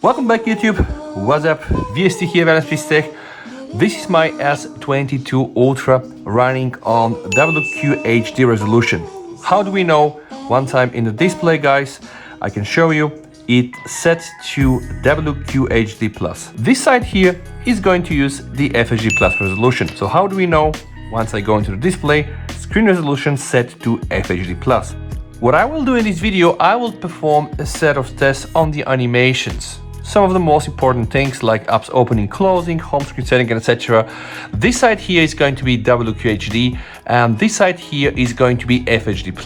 Welcome back YouTube, what's up, VST here, Valence Tech. This is my S22 Ultra running on WQHD resolution. How do we know? One time in the display guys, I can show you, it sets to WQHD+. This side here is going to use the FHD+ resolution. So how do we know? Once I go into the display, screen resolution set to FHD+. What I will do in this video, I will perform a set of tests on the animations. Some of the most important things like apps opening, closing, home screen setting, etc. This side here is going to be WQHD and this side here is going to be FHD+.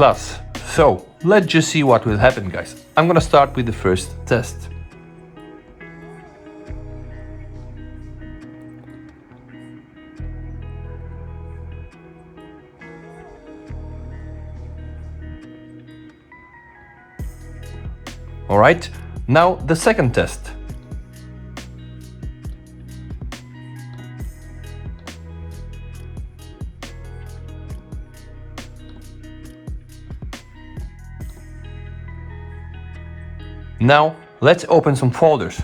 So let's just see what will happen guys. I'm gonna start with the first test. All right, now the second test. Now let's open some folders.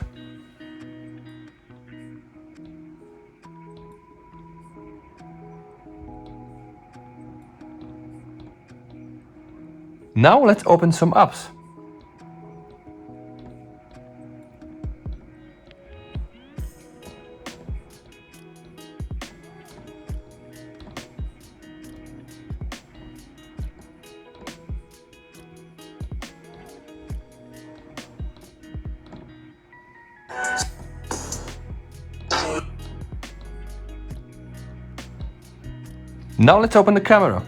Now let's open some apps. Now let's open the camera.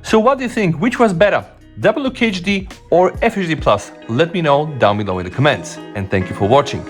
So what do you think? Which was better? WQHD or FHD+? Let me know down below in the comments. And thank you for watching.